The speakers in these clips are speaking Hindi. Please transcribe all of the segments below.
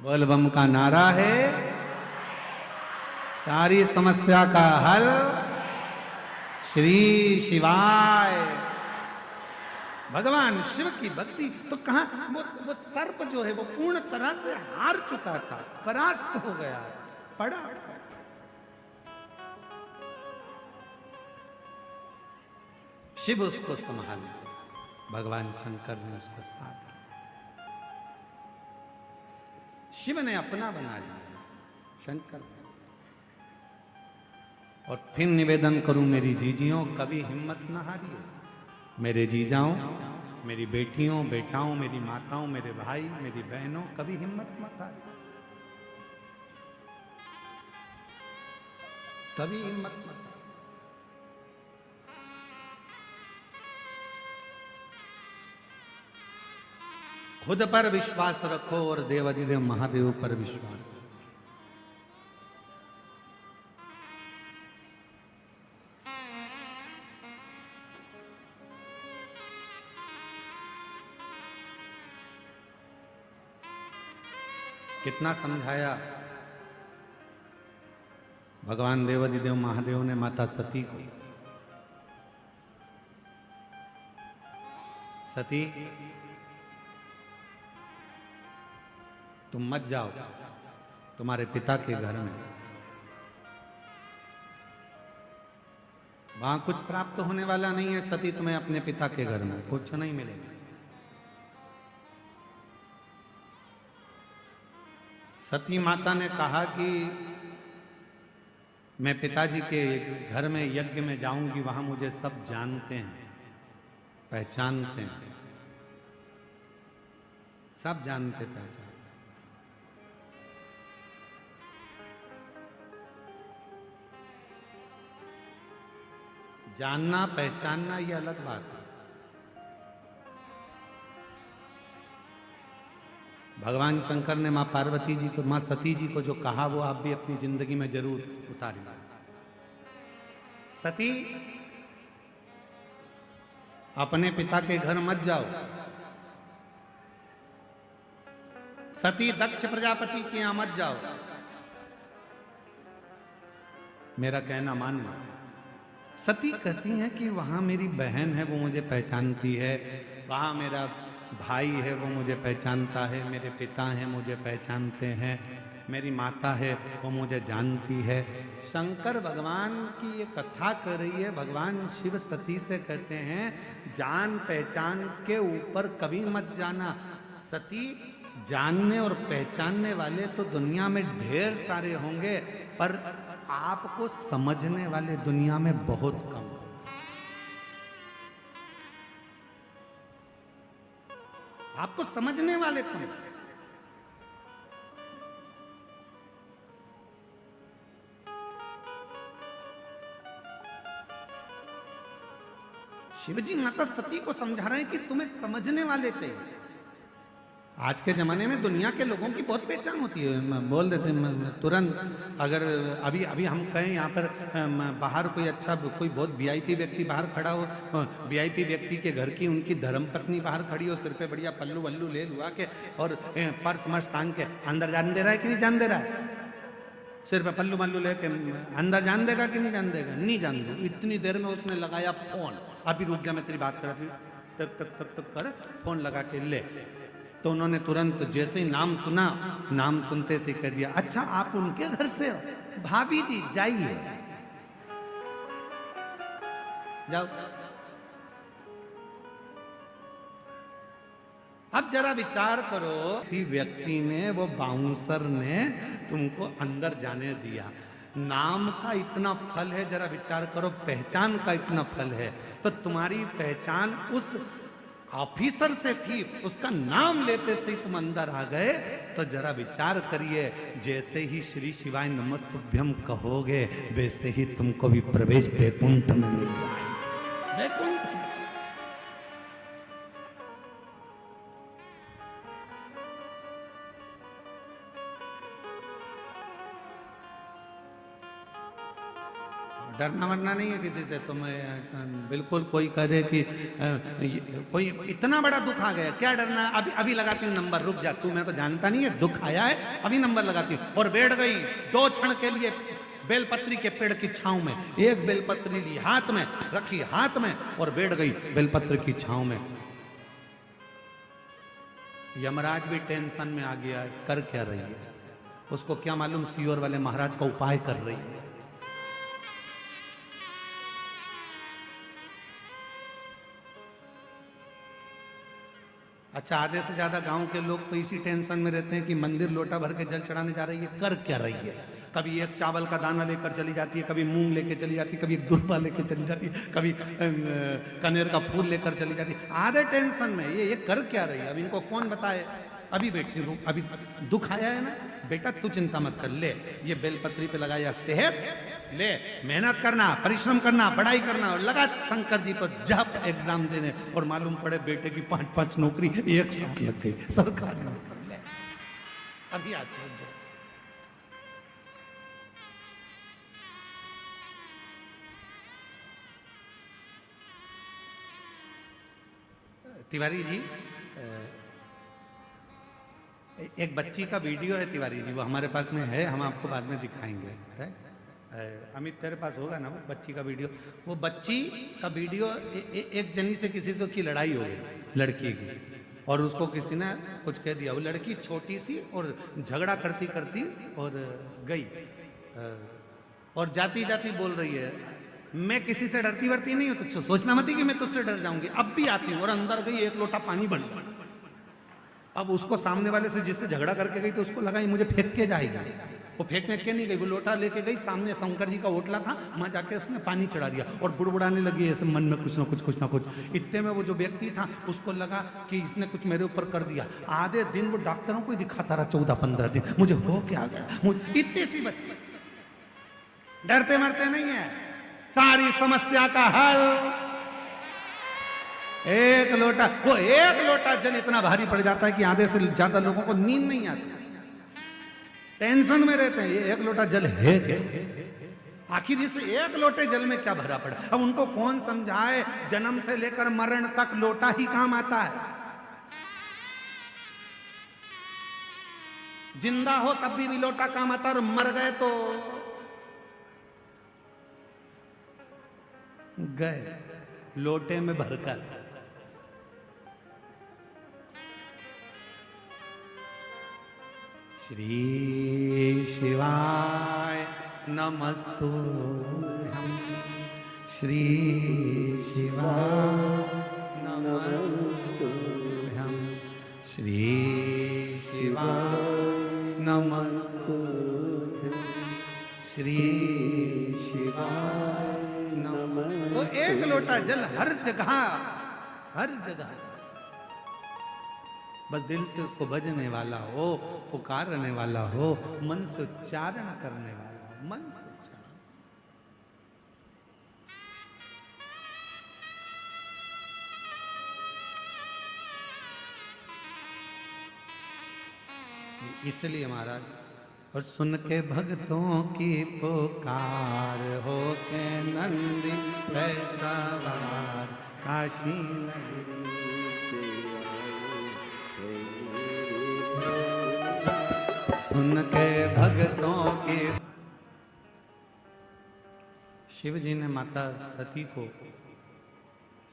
बोल बम का नारा है, सारी समस्या का हल श्री शिवाय। भगवान शिव की भक्ति तो कहां, वो सर्प जो है वो पूर्ण तरह से हार चुका था, परास्त हो गया, पड़ा था। शिव उसको संभाले, भगवान शंकर ने उसको साथ किया, शिव ने अपना बना लिया शंकर ने। और फिर निवेदन करूं मेरी जीजियों, कभी हिम्मत न हारिए, मेरे जीजाओं, मेरी बेटियों बेटाओं, मेरी माताओं, मेरे भाई, मेरी बहनों, कभी हिम्मत मत हारिए, कभी हिम्मत मत हारिए। खुद पर विश्वास रखो और देवाधिदेव महादेव पर विश्वास रखो। कितना समझाया भगवान देवाधिदेव महादेव ने माता सती को, सती तुम मत जाओ तुम्हारे पिता के घर में, वहां कुछ प्राप्त होने वाला नहीं है सती, तुम्हें अपने पिता के घर में कुछ नहीं मिलेगा। सती माता ने कहा कि मैं पिताजी के घर में यज्ञ में जाऊंगी, वहां मुझे सब जानते हैं, पहचानते हैं, सब जानते पहचानते। जानना पहचानना ये अलग बात है। भगवान शंकर ने मां पार्वती जी को, मां सती जी को जो कहा वो आप भी अपनी जिंदगी में जरूर उतारिए। सती अपने पिता के घर मत जाओ, सती दक्ष प्रजापति के यहां मत जाओ, मेरा कहना मानना। सती कहती हैं कि वहां मेरी बहन है वो मुझे पहचानती है, वहां मेरा भाई है वो मुझे पहचानता है, मेरे पिता हैं मुझे पहचानते हैं, मेरी माता है वो मुझे जानती है। शंकर भगवान की ये कथा कर रही है, भगवान शिव सती से कहते हैं जान पहचान के ऊपर कभी मत जाना। सती, जानने और पहचानने वाले तो दुनिया में ढेर सारे होंगे, पर आपको समझने वाले दुनिया में बहुत कम। आपको समझने वाले कौन? शिवजी माता सती को समझा रहे हैं कि तुम्हें समझने वाले चाहिए। आज के जमाने में दुनिया के लोगों की बहुत पहचान होती है, बोल देते हैं तुरंत। अगर अभी अभी हम कहें यहाँ पर बाहर कोई अच्छा, कोई बहुत वीआईपी व्यक्ति बाहर खड़ा हो, वीआईपी व्यक्ति के घर की उनकी धर्मपत्नी बाहर खड़ी हो, सिर पे बढ़िया पल्लू वल्लू ले लुआ के और पर्स मर्स टांग के, अंदर जान दे रहा है कि नहीं जान दे रहा है? सिर पे पल्लू वल्लू लेके अंदर जान देगा कि नहीं जान देगा? नहीं जान देगा। इतनी देर में उसने लगाया फोन, अभी रुक जा मैं तेरी बात कर रही, तक तक तक तक कर फोन लगा के ले। तो उन्होंने तुरंत जैसे ही नाम सुना, नाम सुनते से कह दिया अच्छा आप उनके घर से हो, भाभी जी जाइए जाओ। अब जरा विचार करो, किसी व्यक्ति ने, वो बाउंसर ने तुमको अंदर जाने दिया, नाम का इतना फल है, जरा विचार करो पहचान का इतना फल है, तो तुम्हारी पहचान उस ऑफिसर से थी, उसका नाम लेते से ही तुम अंदर आ गए, तो जरा विचार करिए, जैसे ही श्री शिवाय नमस्तुभ्यम कहोगे वैसे ही तुमको भी प्रवेश वैकुंठ में मिल जाए। वैकुंठ डरना वरना नहीं है किसी से। तुम बिल्कुल कोई कहे कि कोई इतना बड़ा दुख आ गया, क्या डरना। अभी अभी लगाती हूँ नंबर, रुक जा तू, मेरे को जानता नहीं है, दुख आया है अभी नंबर लगाती हूँ। और बैठ गई 2 क्षण के लिए बेलपत्री के पेड़ की छांव में। एक बेलपत्री ली हाथ में, रखी हाथ में और बैठ गई बेलपत्र की छांव में। यमराज भी टेंशन में आ गया, कर क्या रही है, उसको क्या मालूम सीओर वाले महाराज का उपाय कर रही है। अच्छा, आधे से ज्यादा गांव के लोग तो इसी टेंशन में रहते हैं कि मंदिर लोटा भर के जल चढ़ाने जा रही है, कर क्या रही है। कभी एक चावल का दाना लेकर चली जाती है, कभी मूंग लेकर चली जाती है, कभी एक दुर्बा लेकर चली जाती है, कभी कनेर का फूल लेकर चली जाती है। आधे टेंशन में ये कर क्या रही है। अब इनको कौन बताए। अभी बैठती हूँ, अभी दुख आया है ना बेटा, तू चिंता मत कर, ले ये बेलपत्री पे लगाया सेहत, ले मेहनत करना, परिश्रम करना, पढ़ाई करना और लगा शंकर जी पर जब एग्जाम देने। और मालूम पड़े बेटे की 5-5 नौकरी एक साथ लग गई, सरकारी नौकरी। अभी आते हैं। तिवारी जी, एक बच्ची का वीडियो है तिवारी जी, वो हमारे पास में है, हम आपको बाद में दिखाएंगे। है अमित तेरे पास होगा ना वो बच्ची का वीडियो। वो बच्ची का वीडियो एक जनी से किसी से की लड़ाई हो गई लड़की की, और उसको किसी ने कुछ कह दिया। वो लड़की छोटी सी और झगड़ा करती करती और गई, और जाती जाती बोल रही है मैं किसी से डरती वरती नहीं हूं, तो सोचना मत कि मैं तुझसे डर जाऊंगी, अब भी आती हूँ। और अंदर गई, 1 लोटा पानी बन। अब उसको सामने वाले से जिससे झगड़ा करके गई तो उसको लगा ये मुझे फेंक के जाएगा। वो फेंकने के नहीं गई, वो लोटा लेके गई, सामने शंकर जी का ओटला था, वहां जाके उसने पानी चढ़ा दिया और बुड़बुड़ाने लगी ऐसे मन में कुछ ना कुछ। इतने में वो जो व्यक्ति था उसको लगा कि इसने कुछ मेरे ऊपर कर दिया। आधे दिन वो डॉक्टरों को ही दिखाता रहा, 14-15 दिन, मुझे हो क्या गया। इतनी सी बस, डरते मरते नहीं है, सारी समस्या का हल एक लोटा। वो 1 लोटा जल इतना भारी पड़ जाता है कि आधे से ज्यादा लोगों को नींद नहीं आती, टेंशन में रहते हैं। ये 1 लोटा जल है क्या? आखिर इस 1 लोटे जल में क्या भरा पड़ा। अब उनको कौन समझाए, जन्म से लेकर मरण तक लोटा ही काम आता है। जिंदा हो तब भी लोटा काम आता है, और मर गए तो गए लोटे में भरकर। श्री शिवाय नमस्तुभ्यं, श्री शिवाय नमस्तुभ्यं, श्री शिवाय नमस्तुभ्यं, श्री शिवाय नमस्तुभ्यं। वो 1 लोटा जल हर जगह, हर जगह, बस दिल से उसको भजने वाला हो, पुकारने वाला हो, मन से उच्चारण करने वाला हो, मन से उच्चारण। इसलिए महाराज, और सुन के भक्तों की पुकार, हो के नंदी पे सवार, काशी नगरी सुन के भक्तों की। शिव जी ने माता सती को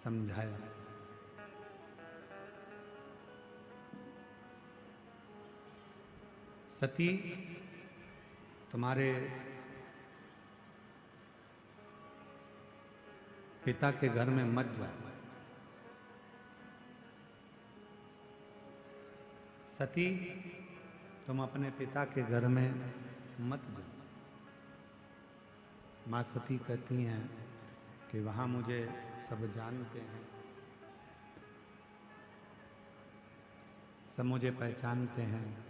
समझाया, सती तुम्हारे पिता के घर में मत जाओ। सती तुम अपने पिता के घर में मत जाओ। माँ सती कहती हैं कि वहाँ मुझे सब जानते हैं, सब मुझे पहचानते हैं।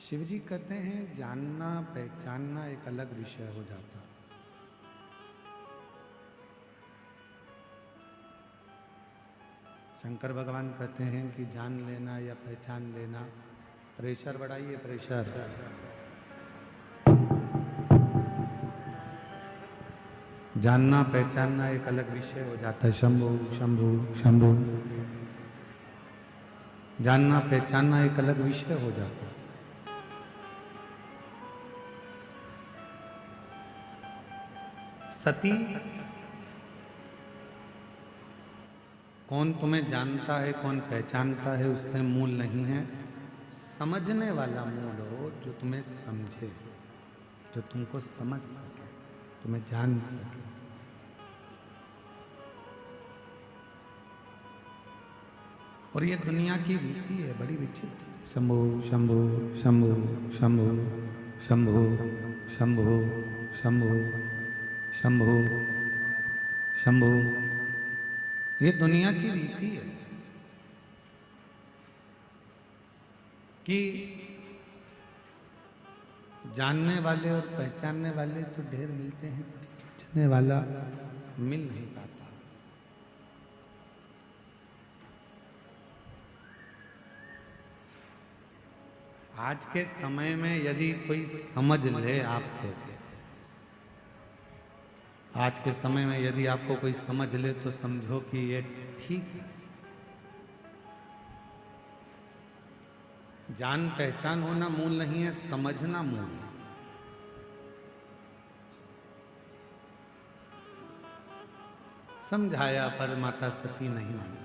शिवजी कहते हैं जानना पहचानना एक अलग विषय हो जाता है। शंकर भगवान कहते हैं कि जान लेना या पहचान लेना, प्रेशर बढ़ाइए, प्रेशर जानना पहचानना एक अलग विषय हो जाता है। शंभु शंभु शंभु, जानना पहचानना एक अलग विषय हो जाता है। सती, कौन तुम्हें जानता है कौन पहचानता है उससे मूल नहीं है, समझने वाला मूल हो, जो तुम्हें समझे, जो तुमको समझ सके, तुम्हें जान सके। और ये दुनिया की रीति है, बड़ी विचित्र। शंभु शंभु शंभु शंभु शंभु शंभु शंभु शंभु शंभु, ये दुनिया की रीति है कि जानने वाले और पहचानने वाले तो ढेर मिलते हैं, पर समझने वाला मिल नहीं पाता। आज के समय में यदि कोई समझ ले आपको, आज के समय में यदि आपको कोई समझ ले तो समझो कि ये ठीक है। जान पहचान होना मूल नहीं है, समझना मूल है। समझाया पर माता सती नहीं मानी,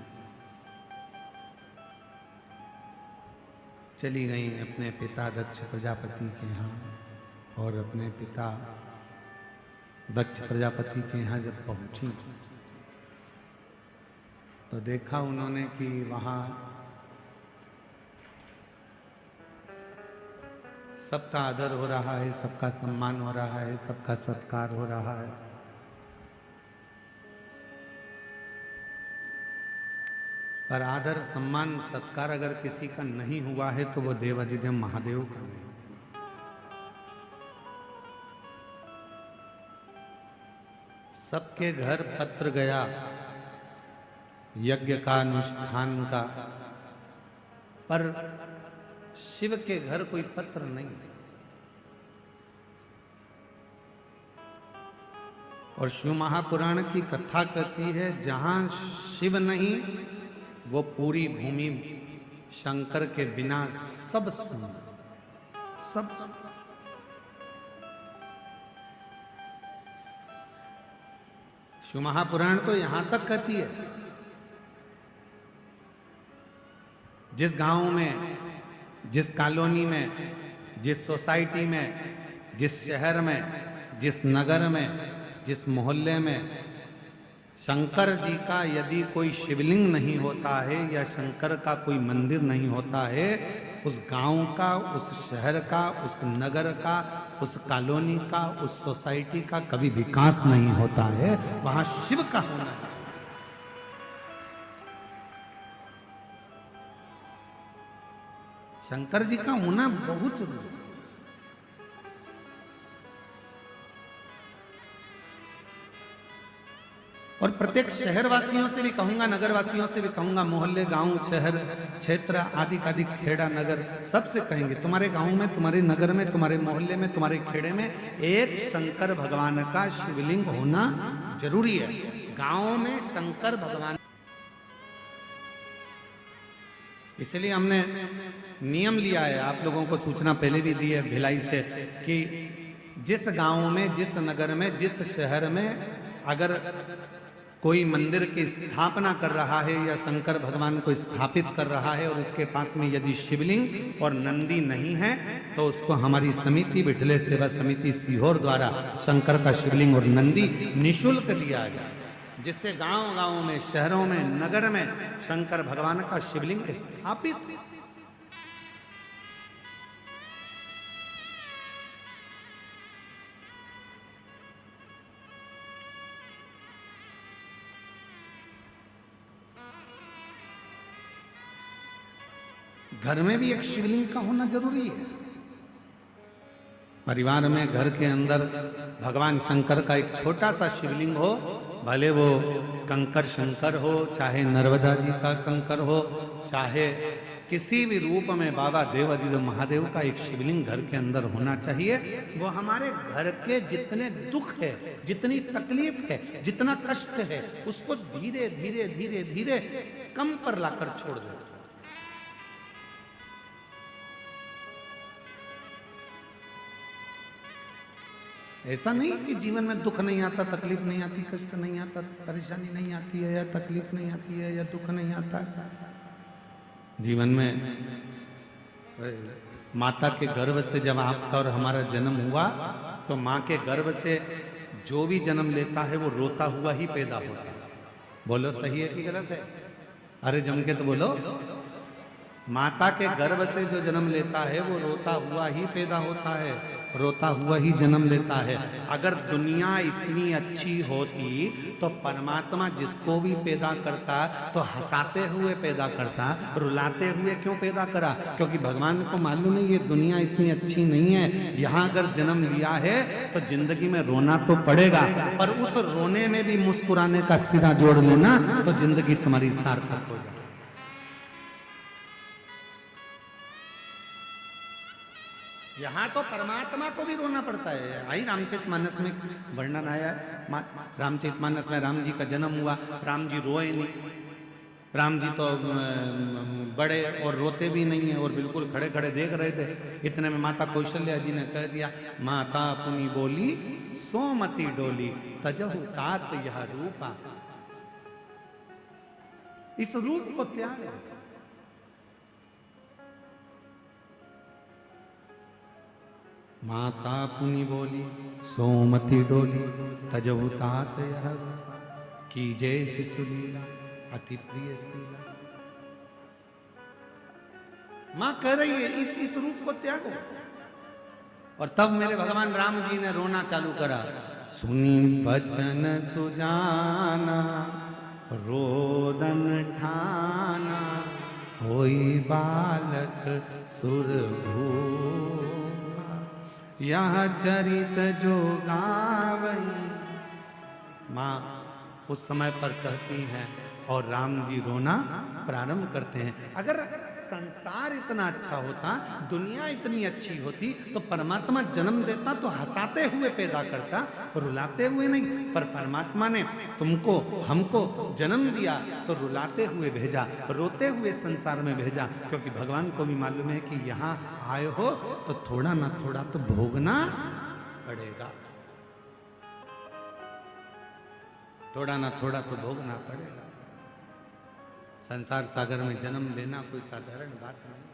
चली गई अपने पिता दक्ष प्रजापति के यहाँ। और अपने पिता दक्ष प्रजापति के यहाँ जब पहुंची तो देखा उन्होंने कि वहां सबका आदर हो रहा है, सबका सम्मान हो रहा है, सबका सत्कार हो रहा है। पर आदर सम्मान सत्कार अगर किसी का नहीं हुआ है तो वो देवाधिदेव महादेव का नहीं। सबके घर पत्र गया यज्ञ का, अनुष्ठान का, पर शिव के घर कोई पत्र नहीं। और शिव महापुराण की कथा कहती है जहां शिव नहीं वो पूरी भूमि शंकर के बिना सब सुन, सब सुन। शिव महापुराण तो यहां तक कहती है जिस गांव में, जिस कॉलोनी में, जिस सोसाइटी में, जिस शहर में, जिस नगर में, जिस मोहल्ले में शंकर जी का यदि कोई शिवलिंग नहीं होता है या शंकर का कोई मंदिर नहीं होता है, उस गांव का, उस शहर का, उस नगर का, उस कॉलोनी का, उस सोसाइटी का कभी विकास नहीं होता है। वहां शिव का होना चाहिए। शंकर जी का होना बहुत जरूरी है। और प्रत्येक शहरवासियों से भी कहूंगा, नगरवासियों से भी कहूंगा, मोहल्ले, गांव, शहर, क्षेत्र आदि आदि, खेड़ा, नगर, सबसे कहेंगे तुम्हारे गांव में, तुम्हारे नगर में, तुम्हारे मोहल्ले में, तुम्हारे खेड़े में एक शंकर भगवान का शिवलिंग होना जरूरी है। गांव में शंकर भगवान, इसलिए हमने नियम लिया है, आप लोगों को सूचना पहले भी दी है भिलाई से, कि जिस गांव में, जिस नगर में, जिस शहर में अगर कोई मंदिर की स्थापना कर रहा है या शंकर भगवान को स्थापित कर रहा है और उसके पास में यदि शिवलिंग और नंदी नहीं है तो उसको हमारी समिति, विठले सेवा समिति सीहोर द्वारा शंकर का शिवलिंग और नंदी निःशुल्क दिया जाए, जिससे गांव गांव में, शहरों में, नगर में शंकर भगवान का शिवलिंग स्थापित। घर में भी एक शिवलिंग का होना जरूरी है। परिवार में, घर के अंदर भगवान शंकर का एक छोटा सा शिवलिंग हो, भले वो कंकर शंकर हो, चाहे नर्मदा जी का कंकर हो, चाहे किसी भी रूप में बाबा देवादिदेव महादेव का एक शिवलिंग घर के अंदर होना चाहिए। वो हमारे घर के जितने दुख है, जितनी तकलीफ है, जितना कष्ट है, उसको धीरे धीरे धीरे धीरे कम पर लाकर छोड़ दो। ऐसा नहीं कि जीवन में दुख नहीं आता, तकलीफ नहीं आती, कष्ट नहीं आता, परेशानी नहीं आती है, या तकलीफ नहीं आती है, या दुख नहीं आता है। जीवन में माता के गर्भ से जब आपका और हमारा जन्म हुआ, तो माँ के गर्भ से जो भी जन्म लेता है वो रोता हुआ ही पैदा होता है। बोलो सही है कि गलत है? अरे जम के तो बोलो। माता के गर्भ से जो जन्म लेता है वो रोता हुआ ही पैदा होता है, रोता हुआ ही जन्म लेता है। अगर दुनिया इतनी अच्छी होती तो परमात्मा जिसको भी पैदा करता तो हंसाते हुए पैदा करता, रुलाते हुए क्यों पैदा करा? क्योंकि भगवान को मालूम है ये दुनिया इतनी अच्छी नहीं है, यहाँ अगर जन्म लिया है तो जिंदगी में रोना तो पड़ेगा, पर उस रोने में भी मुस्कुराने का सिरा जोड़ लेना तो जिंदगी तुम्हारी सार्थक हो जाए। यहाँ तो परमात्मा को भी रोना पड़ता है। आई रामचरितमानस में वर्णन आया है, रामचरितमानस में राम जी का जन्म हुआ, राम जी रोए नहीं। राम जी तो बड़े और रोते भी नहीं है, और बिल्कुल खड़े खड़े देख रहे थे। इतने में माता कौशल्या जी ने कह दिया, माता पुनि बोली सोमति डोली, तजहु तात यह रूपा। इस रूप को त्याग। माता पुनि बोली सोमति डोली, तजहु तात यह रूपा, की जय शिशुलीला अति प्रिय शीला। मां कह रही है इस रूप को त्यागो। और तब मेरे भगवान राम जी ने रोना चालू करा। सुनी बचन सुजाना, रोदन ठाना, होई बालक सुरभूपा, यह चरित जो गावई। माँ उस समय पर कहती हैं और राम जी रोना प्रारंभ करते हैं। अगर संसार इतना अच्छा होता, दुनिया इतनी अच्छी होती, तो परमात्मा जन्म देता तो हंसाते हुए पैदा करता, रुलाते हुए नहीं। पर परमात्मा ने तुमको हमको जन्म दिया तो रुलाते हुए भेजा, रोते हुए संसार में भेजा, क्योंकि भगवान को भी मालूम है कि यहाँ आए हो तो थोड़ा ना थोड़ा तो भोगना पड़ेगा, थोड़ा ना थोड़ा तो भोगना पड़ेगा। संसार सागर में जन्म लेना कोई साधारण बात नहीं।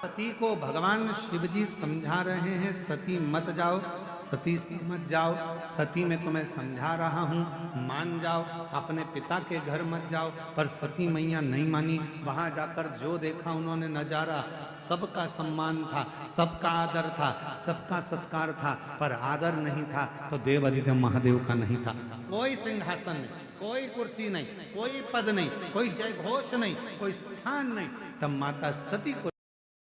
सती को भगवान शिव जी समझा रहे हैं, सती मत जाओ, सती मत जाओ, सती मैं तुम्हें समझा रहा हूँ, मान जाओ, अपने पिता के घर मत जाओ। पर सती मैया नहीं मानी। वहां जाकर जो देखा उन्होंने नजारा, सबका सम्मान था, सबका आदर था, सबका सत्कार था, पर आदर नहीं था तो देवादिदेव महादेव का नहीं था। कोई सिंहासन नहीं, कोई कुर्सी नहीं, कोई पद नहीं, कोई जय घोष नहीं, कोई स्थान नहीं। तब माता सती को